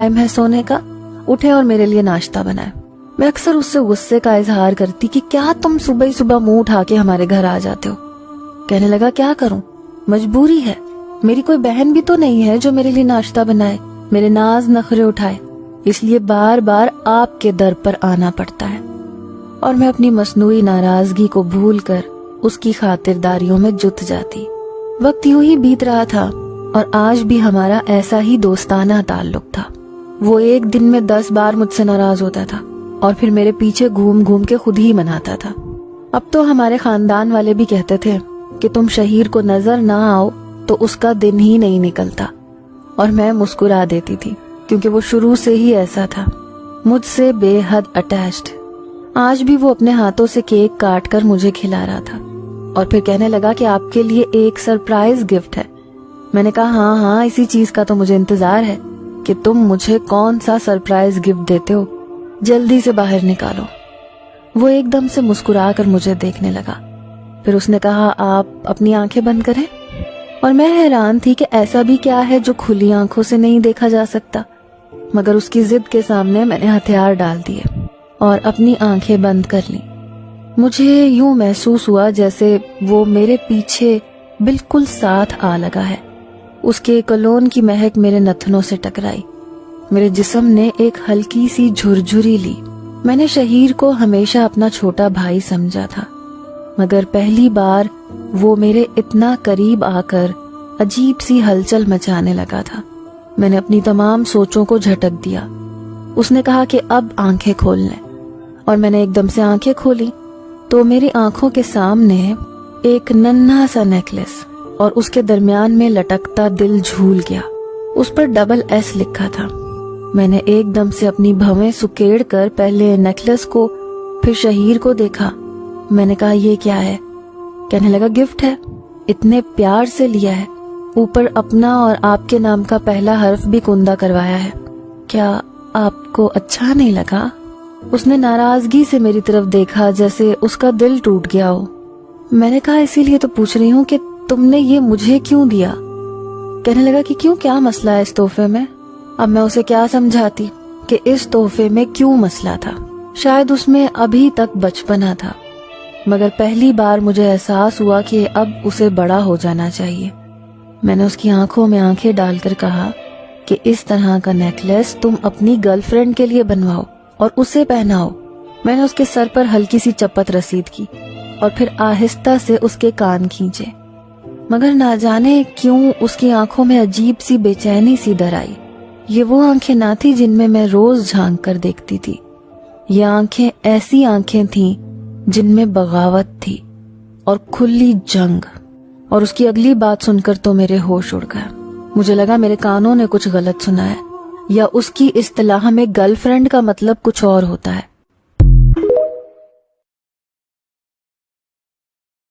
Time है सोने का, उठे और मेरे लिए नाश्ता बनाए। मैं अक्सर उससे गुस्से का इजहार करती कि क्या तुम सुबह ही सुबह मुंह उठा के हमारे घर आ जाते हो। कहने लगा क्या करूं, मजबूरी है, मेरी कोई बहन भी तो नहीं है जो मेरे लिए नाश्ता बनाए, मेरे नाज नखरे उठाए, इसलिए बार बार आपके दर पर आना पड़ता है। और मैं अपनी मसनूई नाराजगी को भूल कर उसकी खातिरदारियों में जुट जाती। वक्त यूं ही बीत रहा था और आज भी हमारा ऐसा ही दोस्ताना ताल्लुक था। वो एक दिन में 10 बार मुझसे नाराज होता था और फिर मेरे पीछे घूम घूम के खुद ही मनाता था। अब तो हमारे खानदान वाले भी कहते थे कि तुम शहीर को नजर ना आओ तो उसका दिन ही नहीं निकलता, और मैं मुस्कुरा देती थी क्योंकि वो शुरू से ही ऐसा था, मुझसे बेहद अटैच्ड। आज भी वो अपने हाथों से केक काट कर मुझे खिला रहा था और फिर कहने लगा कि आपके लिए एक सरप्राइज गिफ्ट है। मैंने कहा हाँ, इसी चीज का तो मुझे इंतजार है कि तुम मुझे कौन सा सरप्राइज गिफ्ट देते हो, जल्दी से बाहर निकालो। वो एकदम से मुस्कुरा कर मुझे देखने लगा। फिर उसने कहा आप अपनी आंखें बंद करें, और मैं हैरान थी कि ऐसा भी क्या है जो खुली आंखों से नहीं देखा जा सकता। मगर उसकी जिद के सामने मैंने हथियार डाल दिए और अपनी आंखें बंद कर ली। मुझे यूं महसूस हुआ जैसे वो मेरे पीछे बिल्कुल साथ आ लगा है। उसके कलोन की महक मेरे नथनों से टकराई, मेरे जिस्म ने एक हल्की सी झुरझुरी ली। मैंने शहीर को हमेशा अपना छोटा भाई समझा था, मगर पहली बार वो मेरे इतना करीब आकर अजीब सी हलचल मचाने लगा था। मैंने अपनी तमाम सोचों को झटक दिया। उसने कहा कि अब आंखें खोल लें, और मैंने एकदम से आंखें खोली तो मेरी आंखों के सामने एक नन्हा सा नेकलेस और उसके दरमियान में लटकता दिल झूल गया। उस पर SS लिखा था। मैंने एकदम से अपनी भवें सुकेड़ कर पहले नेकलेस को फिर शहीर को देखा। मैंने कहा ये क्या है? कहने लगा गिफ्ट है, इतने प्यार से लिया है, ऊपर अपना और आपके नाम का पहला हर्फ भी कुंदा करवाया है, क्या आपको अच्छा नहीं लगा? उसने नाराजगी से मेरी तरफ देखा जैसे उसका दिल टूट गया हो। मैंने कहा इसीलिए तो पूछ रही हूँ कि तुमने ये मुझे क्यों दिया। कहने लगा कि क्यों, क्या मसला है इस तोहफे में? अब मैं उसे क्या समझाती कि इस तोहफे में क्यों मसला था। शायद उसमें अभी तक बचपना था, मगर पहली बार मुझे एहसास हुआ कि अब उसे बड़ा हो जाना चाहिए। मैंने उसकी आंखों में आंखें डालकर कहा कि इस तरह का नेकलेस तुम अपनी गर्लफ्रेंड के लिए बनवाओ और उसे पहनाओ। मैंने उसके सर पर हल्की सी चपत रसीद की और फिर आहिस्ता से उसके कान खींचे, मगर ना जाने क्यों उसकी आंखों में अजीब सी बेचैनी सी दर आई। ये वो आंखें ना थी जिनमें मैं रोज झांक कर देखती थी। ये आंखें ऐसी आंखें थीं जिनमें बगावत थी और खुली जंग। और उसकी अगली बात सुनकर तो मेरे होश उड़ गए। मुझे लगा मेरे कानों ने कुछ गलत सुना है, या उसकी इस्तिलाह में गर्लफ्रेंड का मतलब कुछ और होता है।